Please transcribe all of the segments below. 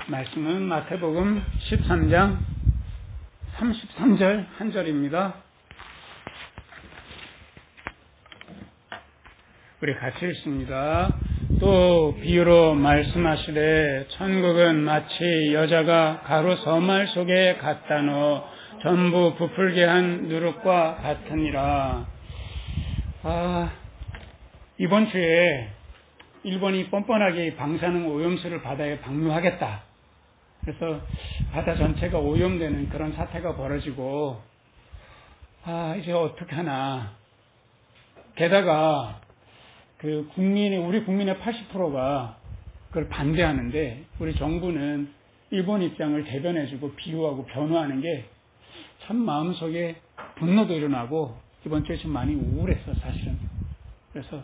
말씀은 마태복음 13장 33절 한 절입니다. 우리 같이 읽습니다. 또 비유로 말씀하시되 천국은 마치 여자가 가루 서말 속에 갖다 넣어 전부 부풀게 한 누룩과 같으니라. 이번 주에 일본이 뻔뻔하게 방사능 오염수를 바다에 방류하겠다. 그래서 바다 전체가 오염되는 그런 사태가 벌어지고, 이제 어떻게 하나. 게다가 우리 국민의 80%가 그걸 반대하는데, 우리 정부는 일본 입장을 대변해주고 비유하고 변호하는 게 참 마음속에 분노도 일어나고, 이번 주에 좀 많이 우울했어, 사실은. 그래서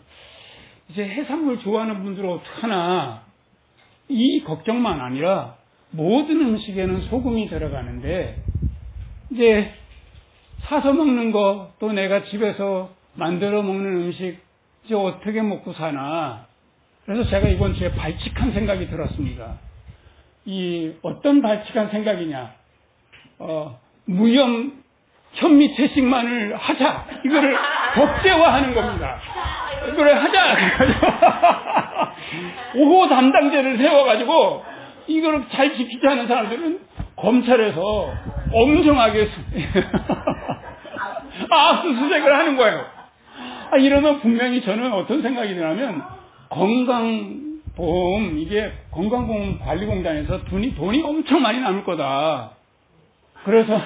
이제 해산물 좋아하는 분들은 어떡하나, 이 걱정만 아니라 모든 음식에는 소금이 들어가는데, 이제 사서 먹는 거, 또 내가 집에서 만들어 먹는 음식, 이제 어떻게 먹고 사나. 그래서 제가 이번 주에 발칙한 생각이 들었습니다. 어떤 발칙한 생각이냐. 무염 현미 채식만을 하자. 이거를 법제화하는 겁니다. 그래 하자. 그래가지고 5호 담당자를 세워가지고 이걸 잘 지키지 않은 사람들은 검찰에서 엄정하게 압수수색을 하는 거예요. 이러면 분명히 저는 어떤 생각이 드냐면 건강보험, 이게 건강보험 관리공단에서 돈이 엄청 많이 남을 거다. 그래서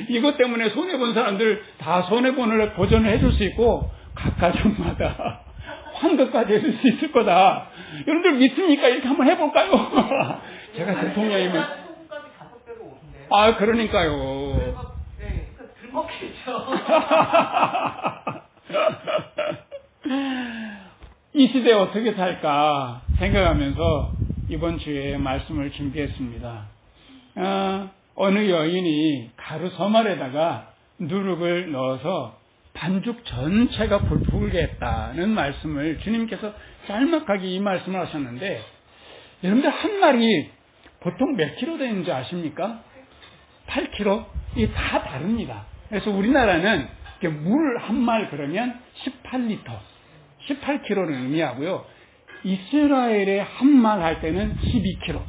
이것 때문에 손해본 사람들 다 손해본을 보전을 해줄 수 있고 각 가족마다 환급까지 해줄 수 있을 거다. 여러분들 믿습니까? 이렇게 한번 해볼까요? 제가 대통령이면. 그러니까요. 들먹겠죠. 이 시대에 어떻게 살까 생각하면서 이번 주에 말씀을 준비했습니다. 어느 여인이 가루 서말에다가 누룩을 넣어서 반죽 전체가 불풀게 했다는 말씀을 주님께서 짤막하게 이 말씀을 하셨는데, 여러분들 한 말이 보통 몇 킬로 되는지 아십니까? 8킬로? 이게 다 다릅니다. 그래서 우리나라는 물 한 말 그러면 18리터, 18킬로를 의미하고요. 이스라엘에 한 말 할 때는 12킬로.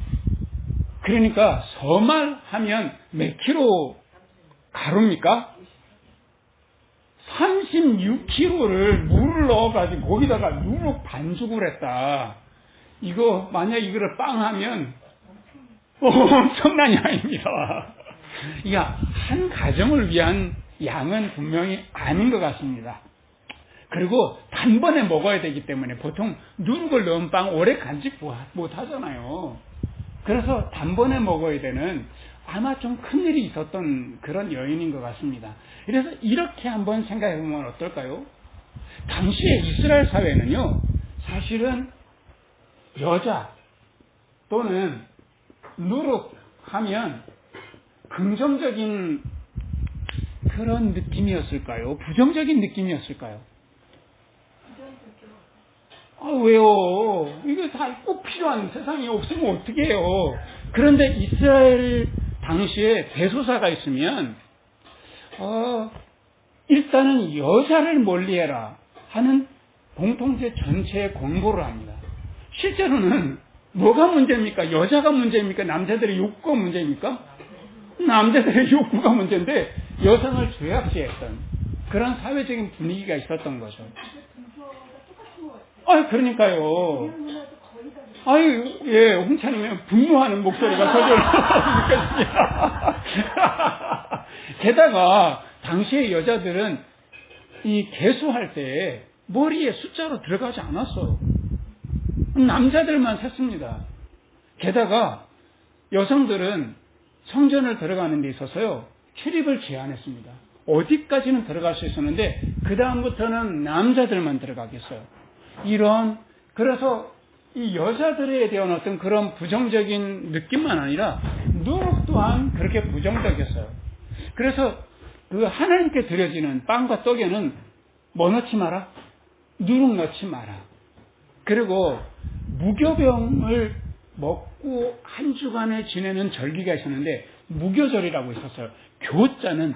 그러니까 서말 하면 몇 킬로 가루입니까? 36kg를 물을 넣어가지고 거기다가 누룩 반죽을 했다. 이거 만약 이거를 빵 하면 엄청난 양입니다. 이게 한 가정을 위한 양은 분명히 아닌 것 같습니다. 그리고 단번에 먹어야 되기 때문에 보통 누룩을 넣은 빵 오래 간직 못 하잖아요. 그래서 단번에 먹어야 되는 아마 좀 큰일이 있었던 그런 여인인 것 같습니다. 그래서 이렇게 한번 생각해 보면 어떨까요? 당시에 이스라엘 사회는요, 사실은 여자 또는 누룩 하면 긍정적인 그런 느낌이었을까요? 부정적인 느낌이었을까요? 왜요? 이거 다 꼭 필요한 세상이 없으면 어떻게 해요? 그런데 이스라엘 당시에 대소사가 있으면 일단은 여자를 멀리해라 하는 공통체 전체에 공고를 합니다. 실제로는 뭐가 문제입니까? 여자가 문제입니까? 남자들의 욕구가 문제입니까? 남자들의 욕구가 문제인데 여성을 죄악시했던 그런 사회적인 분위기가 있었던 거죠. 그러니까요. 홍차님은 분노하는 목소리가 저절로 느껴집니다. 게다가 당시의 여자들은 이 개수할 때 머리에 숫자로 들어가지 않았어요. 남자들만 셌습니다. 게다가 여성들은 성전을 들어가는 데 있어서요, 출입을 제한했습니다. 어디까지는 들어갈 수 있었는데 그 다음부터는 남자들만 들어가겠어요. 그래서 이 여자들에 대한 어떤 그런 부정적인 느낌만 아니라 누룩 또한 그렇게 부정적이었어요. 그래서 그 하나님께 드려지는 빵과 떡에는 뭐 넣지 마라? 누룩 넣지 마라. 그리고 무교병을 먹고 한 주간에 지내는 절기가 있었는데 무교절이라고 있었어요. 교자는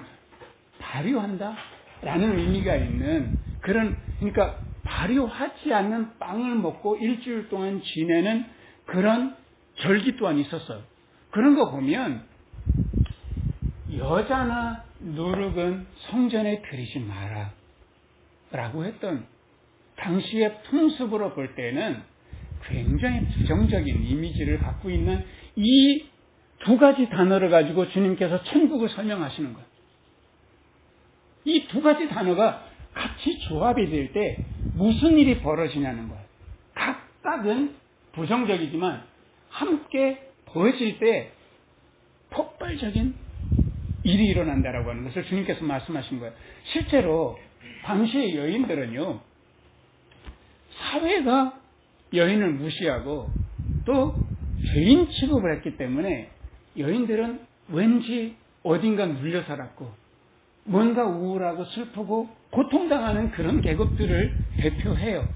발효한다 라는 의미가 있는 그런, 그러니까 발효하지 않는 빵을 먹고 일주일 동안 지내는 그런 절기 또한 있었어요. 그런 거 보면 여자나 누룩은 성전에 들이지 마라 라고 했던 당시의 풍습으로 볼 때는 굉장히 부정적인 이미지를 갖고 있는 이 두 가지 단어를 가지고 주님께서 천국을 설명하시는 거예요. 이 두 가지 단어가 같이 조합이 될 때 무슨 일이 벌어지냐는 거예요. 각각은 부정적이지만 함께 벌어질 때 폭발적인 일이 일어난다라고 하는 것을 주님께서 말씀하신 거예요. 실제로 당시의 여인들은요, 사회가 여인을 무시하고 또 죄인 취급을 했기 때문에 여인들은 왠지 어딘가 눌려 살았고 뭔가 우울하고 슬프고 고통당하는 그런 계급들을 대표해요.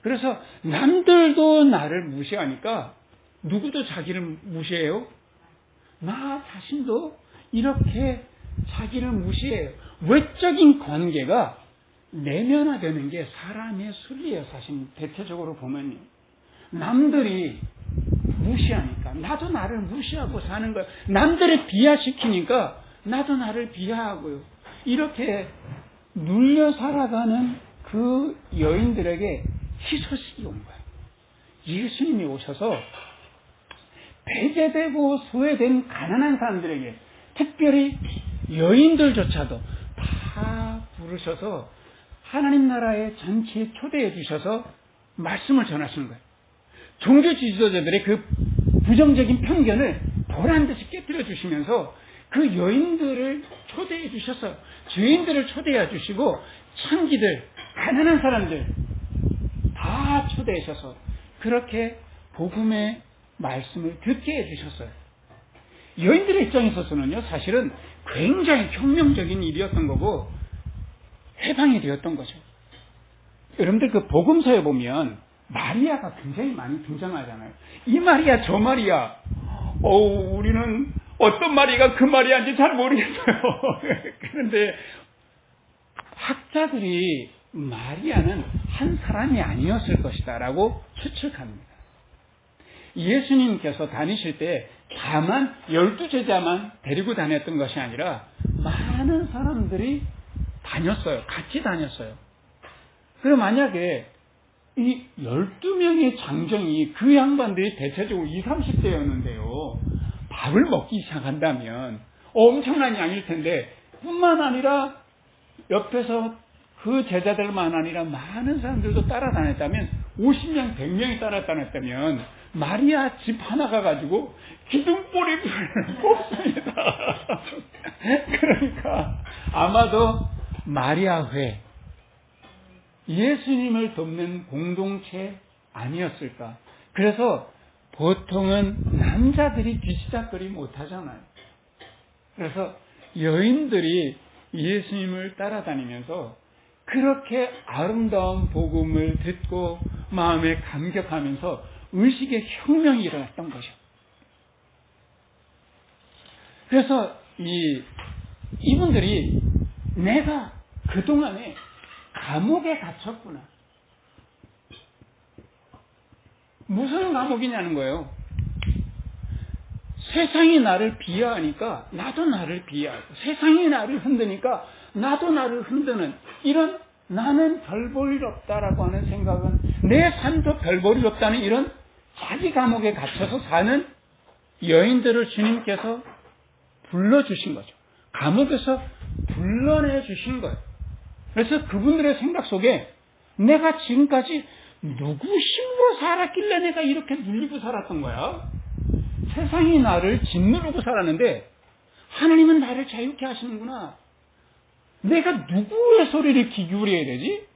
그래서 남들도 나를 무시하니까 누구도 자기를 무시해요? 나 자신도 이렇게 자기를 무시해요. 외적인 관계가 내면화되는 게 사람의 순리예요. 사실 대체적으로 보면요. 남들이 무시하니까 나도 나를 무시하고 사는 거예요. 남들을 비하시키니까 나도 나를 비하하고요. 이렇게 눌려 살아가는 그 여인들에게 희소식이 온 거예요. 예수님이 오셔서 배제되고 소외된 가난한 사람들에게, 특별히 여인들조차도 다 부르셔서 하나님 나라의 잔치에 초대해 주셔서 말씀을 전하시는 거예요. 종교 지도자들의 그 부정적인 편견을 보란듯이 깨뜨려 주시면서 그 여인들을 초대해 주셔서 죄인들을 초대해 주시고 창기들, 가난한 사람들 다 초대하셔서 그렇게 복음의 말씀을 듣게 해주셨어요. 여인들의 입장에 있어서는요, 사실은 굉장히 혁명적인 일이었던 거고 해방이 되었던 거죠. 여러분들 그 복음서에 보면 마리아가 굉장히 많이 등장하잖아요. 이 마리아 저 마리아, 우리는 어떤 마리아가 그 마리아인지 잘 모르겠어요. 그런데 학자들이 마리아는 한 사람이 아니었을 것이다 라고 추측합니다. 예수님께서 다니실 때 다만 12제자만 데리고 다녔던 것이 아니라 많은 사람들이 다녔어요. 같이 다녔어요. 그럼 만약에 이 12명의 장정이 그 양반들이 대체적으로 20, 30대였는데요. 밥을 먹기 시작한다면 엄청난 양일 텐데 뿐만 아니라 옆에서 그 제자들만 아니라 많은 사람들도 따라다녔다면 50명, 100명이 따라다녔다면 마리아 집 하나가 가지고 기둥뿌리 뽑습니다. 그러니까 아마도 마리아회, 예수님을 돕는 공동체 아니었을까. 그래서 보통은 남자들이 뒤치다거리 못하잖아요. 그래서 여인들이 예수님을 따라다니면서 그렇게 아름다운 복음을 듣고 마음에 감격하면서 의식의 혁명이 일어났던 거죠. 그래서 이분들이 내가 그동안에 감옥에 갇혔구나. 무슨 감옥이냐는 거예요. 세상이 나를 비하하니까 나도 나를 비하하고, 세상이 나를 흔드니까 나도 나를 흔드는 이런, 나는 별 볼 일 없다라고 하는 생각은, 내 삶도 별 볼 일 없다는 이런 자기 감옥에 갇혀서 사는 여인들을 주님께서 불러주신 거죠. 감옥에서 불러내 주신 거예요. 그래서 그분들의 생각 속에 내가 지금까지 누구 힘으로 살았길래 내가 이렇게 눌리고 살았던 거야? 세상이 나를 짓누르고 살았는데 하나님은 나를 자유케 하시는구나. 내가 누구의 소리를 귀 기울여야 되지?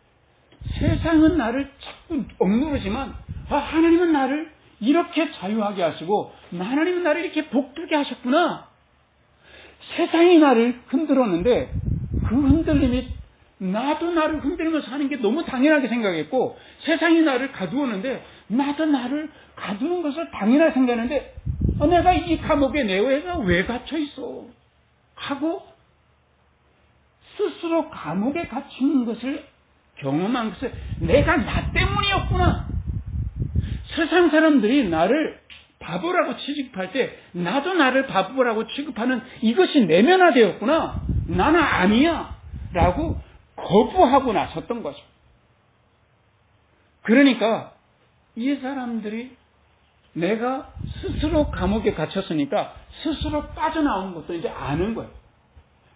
세상은 나를 자꾸 억누르지만 하나님은 나를 이렇게 자유하게 하시고 하나님은 나를 이렇게 복되게 하셨구나. 세상이 나를 흔들었는데 그 흔들림이 나도 나를 흔들면서 사는 게 너무 당연하게 생각했고, 세상이 나를 가두었는데 나도 나를 가두는 것을 당연하게 생각하는데 내가 이 감옥에 내가 왜 갇혀 있어? 하고 스스로 감옥에 갇힌 것을 경험한 것을 내가 나 때문이었구나. 세상 사람들이 나를 바보라고 취급할 때 나도 나를 바보라고 취급하는 이것이 내면화되었구나. 나는 아니야. 라고 거부하고 나섰던 거죠. 그러니까 이 사람들이 내가 스스로 감옥에 갇혔으니까 스스로 빠져나온 것도 이제 아는 거예요.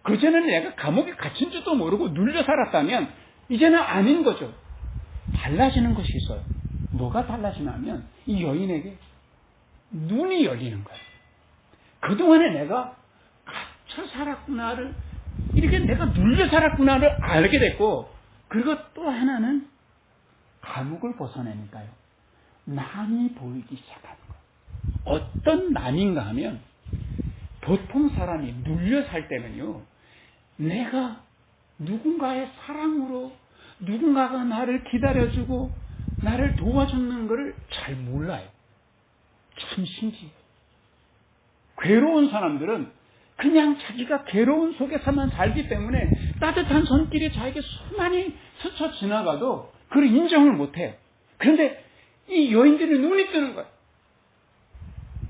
그전에는 내가 감옥에 갇힌 줄도 모르고 눌려 살았다면 이제는 아닌 거죠. 달라지는 것이 있어요. 뭐가 달라지냐면 이 여인에게 눈이 열리는 거예요. 그동안에 내가 갇혀 살았구나를, 이렇게 내가 눌려 살았구나를 알게 됐고, 그리고 또 하나는 감옥을 벗어내니까요, 남이 보이기 시작하는 거예요. 어떤 남인가 하면 보통 사람이 눌려 살 때는요, 내가 누군가의 사랑으로 누군가가 나를 기다려주고 나를 도와주는 것을 잘 몰라요. 참 신기해요. 괴로운 사람들은 그냥 자기가 괴로운 속에서만 살기 때문에 따뜻한 손길이 자기에게 수많이 스쳐 지나가도 그걸 인정을 못해요. 그런데 이 여인들이 눈이 뜨는 거예요.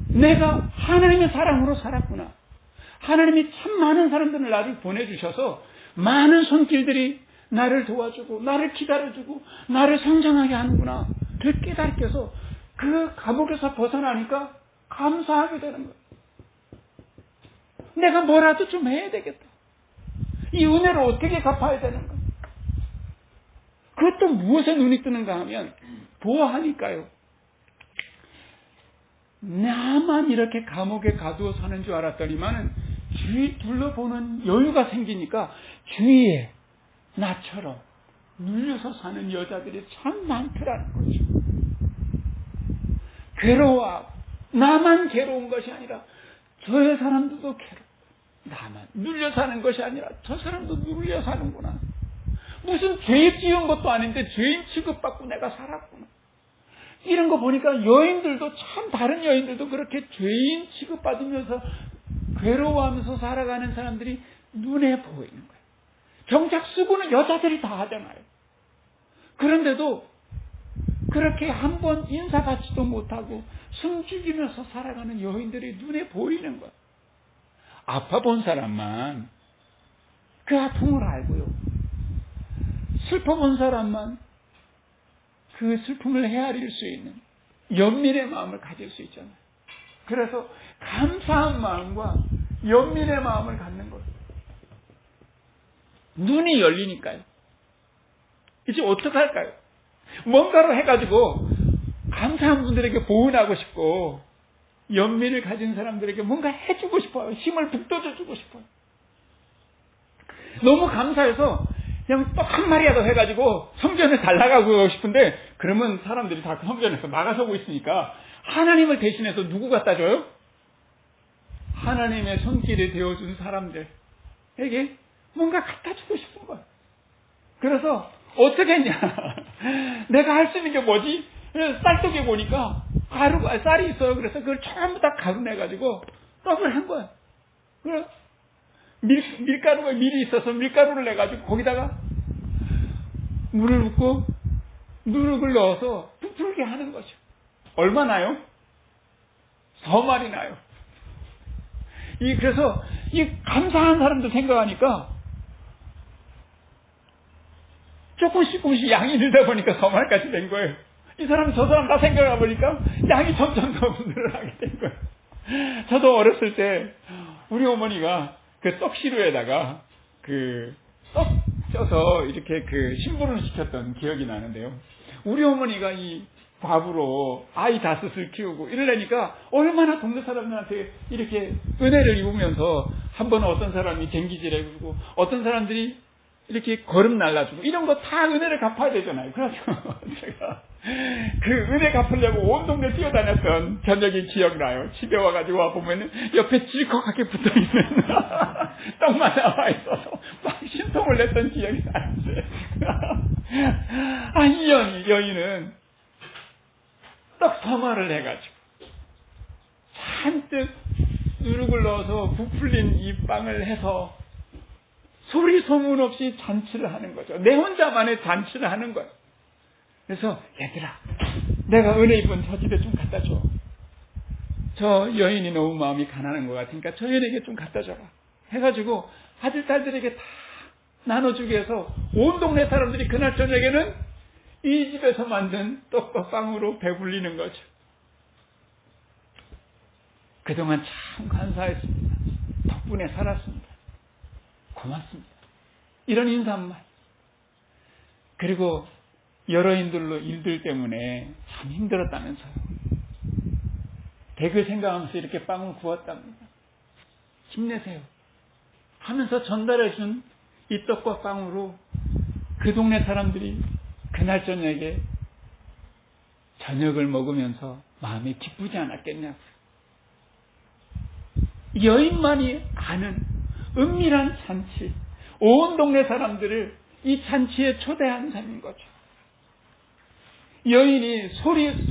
내가 하나님의 사랑으로 살았구나. 하나님이 참 많은 사람들을 나를 보내주셔서 많은 손길들이 나를 도와주고 나를 기다려주고 나를 성장하게 하는구나. 그걸 깨닫게 해서 그 감옥에서 벗어나니까 감사하게 되는 거예요. 내가 뭐라도 좀 해야 되겠다. 이 은혜를 어떻게 갚아야 되는가. 그것도 무엇에 눈이 뜨는가 하면 보아하니까요. 나만 이렇게 감옥에 가두어 사는 줄 알았더니만은 주위 둘러보는 여유가 생기니까 주위에 나처럼 눌려서 사는 여자들이 참 많더라는 거죠. 괴로워하고 나만 괴로운 것이 아니라 저 사람들도 괴로워. 나만 눌려 사는 것이 아니라 저 사람도 눌려 사는구나. 무슨 죄 지은 것도 아닌데 죄인 취급받고 내가 살았구나. 이런 거 보니까 여인들도 참 다른 여인들도 그렇게 죄인 취급받으면서 괴로워하면서 살아가는 사람들이 눈에 보이는 거예요. 정작 수고는 여자들이 다 하잖아요. 그런데도 그렇게 한번 인사받지도 못하고 숨죽이면서 살아가는 여인들이 눈에 보이는 거예요. 아파 본 사람만 그 아픔을 알고요. 슬퍼 본 사람만 그 슬픔을 헤아릴 수 있는 연민의 마음을 가질 수 있잖아요. 그래서 감사한 마음과 연민의 마음을 갖는 거예요. 눈이 열리니까요. 이제 어떻게 할까요? 뭔가로 해가지고 감사한 분들에게 보은하고 싶고 연민을 가진 사람들에게 뭔가 해주고 싶어요. 힘을 북돋아주고 싶어요. 너무 감사해서 그냥 또 한 마리라도 해가지고 성전에 달라가고 싶은데 그러면 사람들이 다 성전에서 막아서고 있으니까 하나님을 대신해서 누구 갖다 줘요? 하나님의 손길이 되어준 사람들에게 뭔가 갖다 주고 싶은 거예요. 그래서 어떻게 했냐? 내가 할 수 있는 게 뭐지? 쌀떡에 보니까 쌀이 있어요. 그래서 그걸 전부 다 가루내가지고 떡을 한 거예요. 그래서 밀가루가 밀이 있어서 밀가루를 내가지고 거기다가 물을 붓고 누룩을 넣어서 부풀게 하는 거죠. 얼마 나요? 4마리 나요. 그래서 이 감사한 사람들 생각하니까 조금씩 양이 늘다 보니까 4마리까지 된 거예요. 이 사람 저 사람 다 생각해 보니까 양이 점점 더 늘어나게 된 거예요. 저도 어렸을 때 우리 어머니가 그 떡시루에다가 그 떡 쪄서 이렇게 그 심부름을 시켰던 기억이 나는데요. 우리 어머니가 이 밥으로 아이 5을 키우고 이러려니까 얼마나 동네 사람들한테 이렇게 은혜를 입으면서 한 번은 어떤 사람이 쟁기질 해주고 어떤 사람들이 이렇게 걸음 날라주고 이런 거 다 은혜를 갚아야 되잖아요. 그래서 제가 그 은혜 갚으려고 온 동네 뛰어다녔던 저녁이 기억나요. 집에 와가지고 와보면 옆에 찔컥하게 붙어있는 떡만 나와있어서 막 신통을 냈던 기억이 나는데 이 여인은 떡 서마를 해가지고 잔뜩 누룩을 넣어서 부풀린 이 빵을 해서 소리 소문 없이 잔치를 하는 거죠. 내 혼자만의 잔치를 하는 거예요. 그래서 얘들아, 내가 은혜 입은 저 집에 좀 갖다 줘. 저 여인이 너무 마음이 가난한 것 같으니까 저 여인에게 좀 갖다 줘라. 해가지고 아들, 딸들에게 다 나눠주게 해서 온 동네 사람들이 그날 저녁에는 이 집에서 만든 떡과 빵으로 배불리는 거죠. 그동안 참 감사했습니다. 덕분에 살았습니다. 고맙습니다. 이런 인사말. 그리고 여러인들로 일들 때문에 참 힘들었다면서요. 대그 생각하면서 이렇게 빵을 구웠답니다. 힘내세요 하면서 전달해 준 이 떡과 빵으로 그 동네 사람들이 그날 저녁에 저녁을 먹으면서 마음이 기쁘지 않았겠냐고. 여인만이 아는 은밀한 잔치, 온 동네 사람들을 이 잔치에 초대한 사람인 거죠. 여인이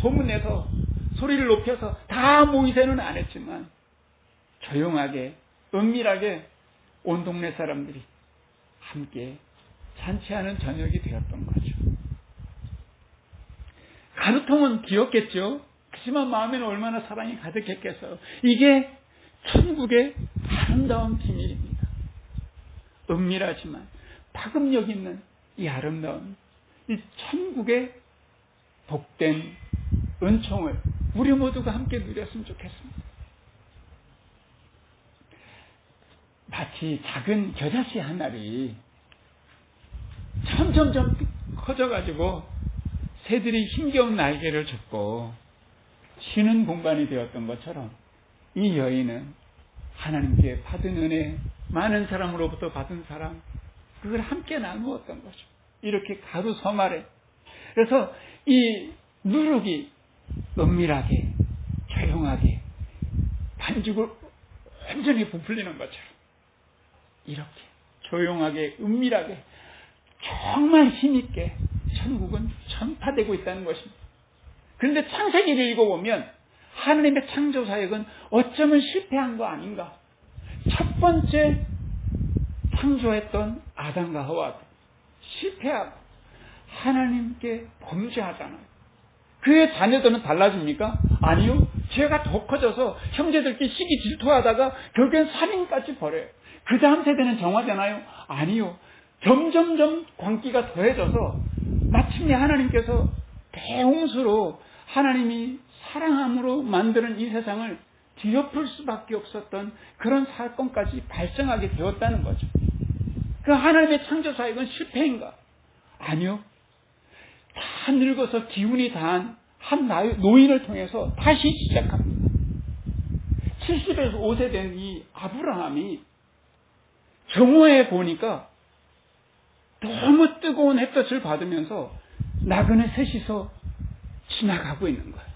소문내서 소리를 높여서 다 모이세는 안 했지만 조용하게 은밀하게 온 동네 사람들이 함께 잔치하는 저녁이 되었던 거죠. 가루통은 귀엽겠죠. 그렇지만 마음에는 얼마나 사랑이 가득했겠어요. 이게 천국의 아름다운 비밀입니다. 은밀하지만 파급력 있는 이 아름다운 이 천국의 복된 은총을 우리 모두가 함께 누렸으면 좋겠습니다. 마치 작은 겨자씨 한 알이 점점점 커져가지고 새들이 힘겨운 날개를 접고 쉬는 공간이 되었던 것처럼 이 여인은 하나님께 받은 은혜, 많은 사람으로부터 받은 사랑, 그걸 함께 나누었던 거죠. 이렇게 가루 섬 아래. 그래서 이 누룩이 은밀하게, 조용하게 반죽을 완전히 부풀리는 것처럼 이렇게 조용하게, 은밀하게 정말 힘있게 천국은 전파되고 있다는 것입니다. 그런데 창세기를 읽어보면 하나님의 창조 사역은 어쩌면 실패한 거 아닌가? 첫 번째 창조했던 아담과 하와도 실패하고 하나님께 범죄하잖아요. 그의 자녀들은 달라집니까? 아니요. 죄가 더 커져서 형제들끼리 시기 질투하다가 결국엔 살인까지 벌여요. 그 다음 세대는 정화되나요? 아니요. 점점점 광기가 더해져서 마침내 하나님께서 대홍수로 하나님이 사랑함으로 만드는 이 세상을 뒤엎을 수밖에 없었던 그런 사건까지 발생하게 되었다는 거죠. 그 하나님의 창조 사역은 실패인가? 아니요. 다 늙어서 기운이 다한 한 노인을 통해서 다시 시작합니다. 70에서 5세 된 이 아브라함이 정오에 보니까 너무 뜨거운 햇볕을 받으면서 나그네 셋이서 지나가고 있는 거예요.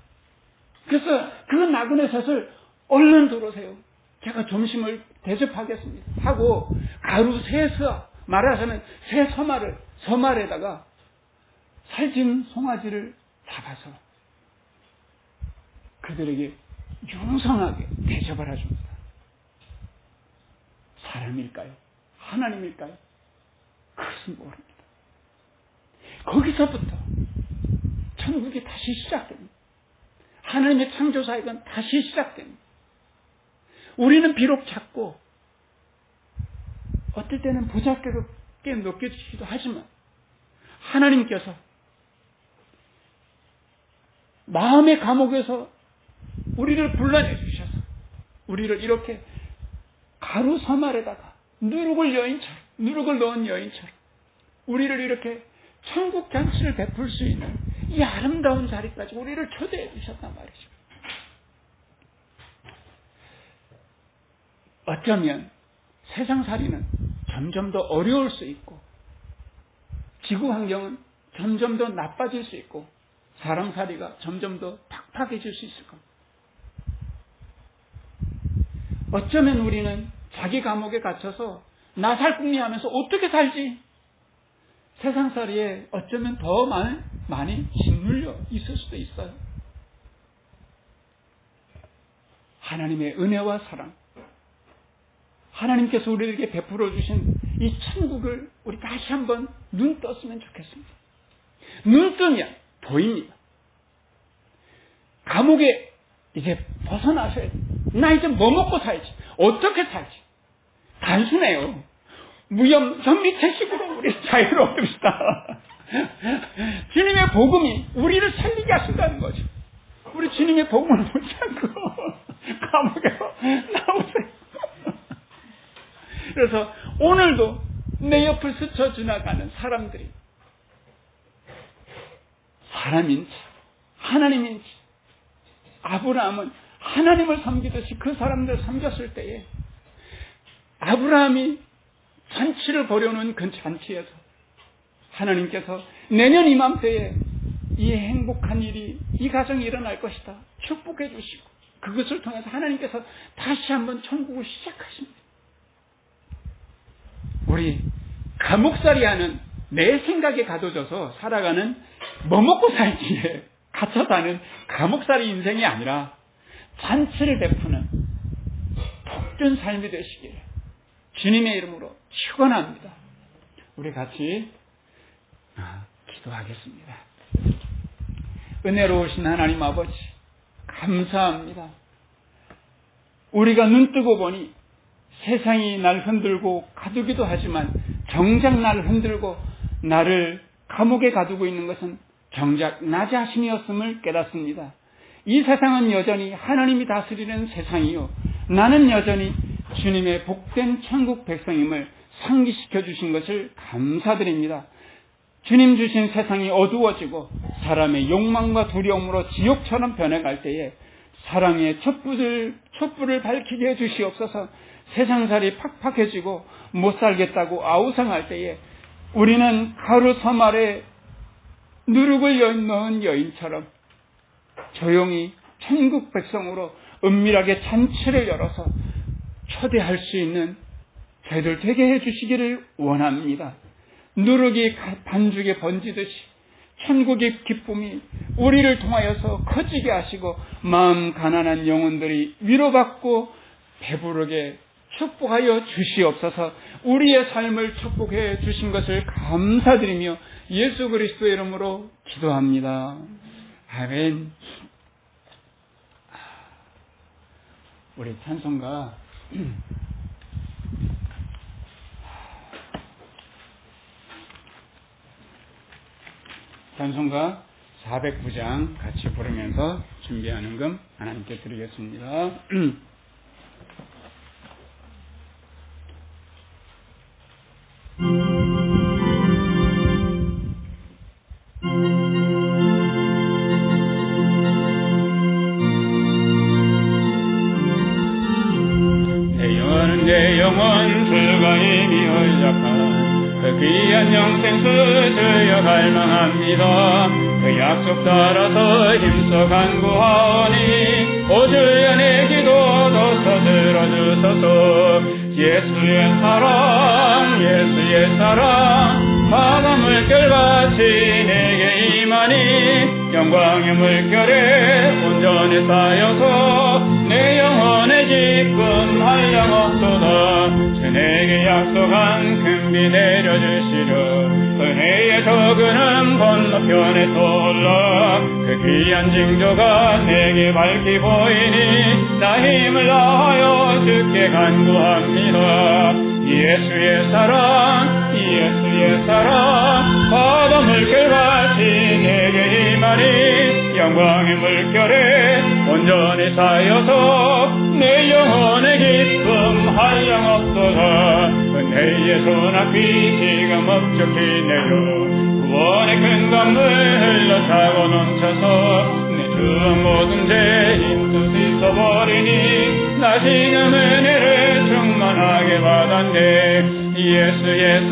그래서 그 나그네 셋을 얼른 들어오세요. 제가 점심을 대접하겠습니다. 하고 가루 세서 말하자면 새 서말에다가 살진 송아지를 잡아서 그들에게 융성하게 대접을 해줍니다. 사람일까요? 하나님일까요? 그것은 모릅니다. 거기서부터 천국이 다시 시작됩니다. 하나님의 창조 사역은 다시 시작됩니다. 우리는 비록 작고 어떨 때는 보잘것없게 느껴지기도 하지만 하나님께서 마음의 감옥에서 우리를 불러내 주셔서 우리를 이렇게 가루 서말에다가 누룩을 넣은 여인처럼 우리를 이렇게 천국 잔치를 베풀 수 있는 이 아름다운 자리까지 우리를 초대해 주셨단 말이죠. 어쩌면 세상살이는 점점 더 어려울 수 있고 지구 환경은 점점 더 나빠질 수 있고 사람살이가 점점 더 팍팍해질 수 있을 겁니다. 어쩌면 우리는 자기 감옥에 갇혀서 나 살궁리 하면서 어떻게 살지? 세상살이에 어쩌면 더 많이 짓눌려 있을 수도 있어요. 하나님의 은혜와 사랑, 하나님께서 우리에게 베풀어 주신 이 천국을 우리 다시 한번 눈 떴으면 좋겠습니다. 눈 뜨면 보입니다. 감옥에 이제 벗어나셔야 돼요. 나 이제 뭐 먹고 살지? 어떻게 살지? 단순해요. 무염, 현미채식으로 우리 자유로웁시다. 주님의 복음이 우리를 살리게 하신다는 거죠. 우리 주님의 복음을 붙잡고 감옥에서 나오세요. 그래서 오늘도 내 옆을 스쳐 지나가는 사람들이 사람인지 하나님인지, 아브라함은 하나님을 섬기듯이 그 사람들을 섬겼을 때에 아브라함이 잔치를 벌여놓은 그 잔치에서 하나님께서 내년 이맘때에 이 행복한 일이, 이 가정이 일어날 것이다 축복해 주시고, 그것을 통해서 하나님께서 다시 한번 천국을 시작하십니다. 우리 감옥살이하는 내 생각에 가둬져서 살아가는 뭐 먹고 살지에 갇혀 사는 감옥살이 인생이 아니라 잔치를 베푸는 복된 삶이 되시기를 주님의 이름으로 축원합니다. 우리 같이 기도하겠습니다. 은혜로우신 하나님 아버지, 감사합니다. 우리가 눈뜨고 보니 세상이 날 흔들고 가두기도 하지만 정작 나를 흔들고 나를 감옥에 가두고 있는 것은 정작 나 자신이었음을 깨닫습니다. 이 세상은 여전히 하나님이 다스리는 세상이요, 나는 여전히 주님의 복된 천국 백성임을 상기시켜 주신 것을 감사드립니다. 주님 주신 세상이 어두워지고 사람의 욕망과 두려움으로 지옥처럼 변해갈 때에 사랑의 촛불을 밝히게 해주시옵소서. 세상살이 팍팍해지고 못 살겠다고 아우성할 때에 우리는 가루 섬 아래 누룩을 넣은 여인처럼 조용히 천국 백성으로 은밀하게 잔치를 열어서 초대할 수 있는 저희들 되게 해주시기를 원합니다. 누룩이 반죽에 번지듯이 천국의 기쁨이 우리를 통하여서 커지게 하시고 마음 가난한 영혼들이 위로받고 배부르게 축복하여 주시옵소서. 우리의 삶을 축복해 주신 것을 감사드리며 예수 그리스도의 이름으로 기도합니다. 아멘. 우리 찬송가 찬송가 409장 같이 부르면서 준비하는 금 하나님께 드리겠습니다. 내 영혼 불가임이 허락한 그 귀한 영생수 주여 갈망합니다. 그 약속 따라서 힘써 간구하오니 오 주여 내 기도도 들어주소서. 예수의 사랑 바다 물결같이 내게 임하니 영광의 물결에 온전히 쌓여서 내 영혼의 기쁨 한량없도다. 주 내게 약속한 금비 내려주시려 은혜의 저그는 건너편에 떠올라 그 귀한 징조가 내게 밝히 보이니 나 힘을 다하여 주께 간구합니다. 예수의 사랑 바다 물결같이 내게 임하니 영광의 물결에 온전히 쌓여서 내 영혼의 기쁨 한량없도다. 은혜의 손앞이 지금 업적히 내려 구원의 큰 강물 흘러차고 넘쳐서 내 주 모든 죄 힘도 씻어버리니 나 지금 은혜를 충만하게 받았네. 예수의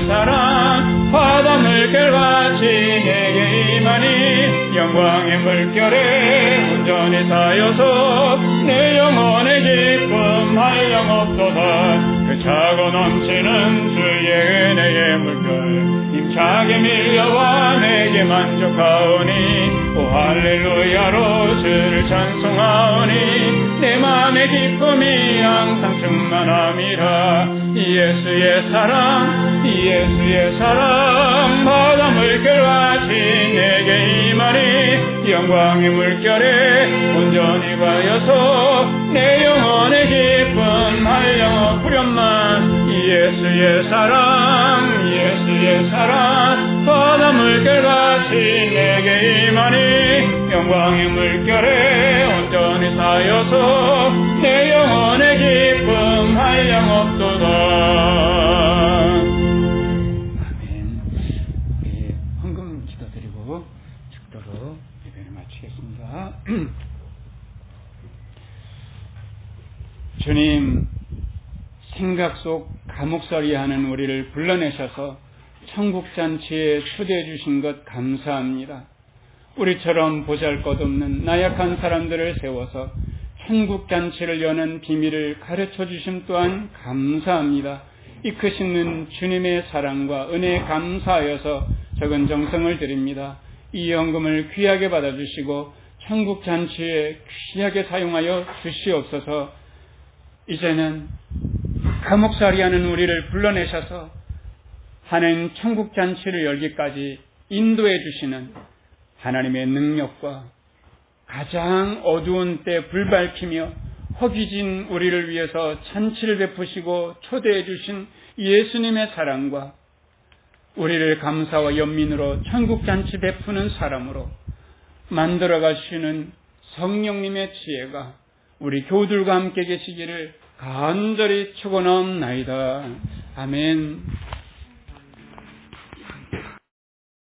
사랑 바다 물결같이 내게 임하니 영광의 물결에 온전히 쌓여서 내 영혼의 기쁨 한량없도다. 그 차고 넘치는 주의 은혜의 물결 힘차게 밀려와 내게 만족하오니 오 할렐루야로 주를 찬송하오니 영혼의 기쁨이 항상 충만함이라. 예수의 사랑, 예수의 사랑, 바다 물결같이 내게 임하니 영광의 물결에 온전히 가여서 내 영혼의 기쁨 한량어 후련만. 예수의 사랑, 예수의 사랑, 바다 물결같이 내게 임하니 영광의 물결에 온전히 쌓여서 내 영혼의 기쁨 한량없도다. 아멘. 우리 헌금 기도드리고 축도로 예배를 마치겠습니다. 주님, 생각 속 감옥살이 하는 우리를 불러내셔서 천국잔치에 초대해 주신 것 감사합니다. 우리처럼 보잘것없는 나약한 사람들을 세워서 천국잔치를 여는 비밀을 가르쳐 주심 또한 감사합니다. 이 크신 주님의 사랑과 은혜에 감사하여서 적은 정성을 드립니다. 이 헌금을 귀하게 받아주시고 천국잔치에 귀하게 사용하여 주시옵소서. 이제는 감옥살이하는 우리를 불러내셔서 하나님 천국잔치를 열기까지 인도해 주시는 하나님의 능력과 가장 어두운 때 불 밝히며 허기진 우리를 위해서 잔치를 베푸시고 초대해 주신 예수님의 사랑과 우리를 감사와 연민으로 천국잔치 베푸는 사람으로 만들어 가시는 성령님의 지혜가 우리 교우들과 함께 계시기를 간절히 축원하옵나이다. 아멘.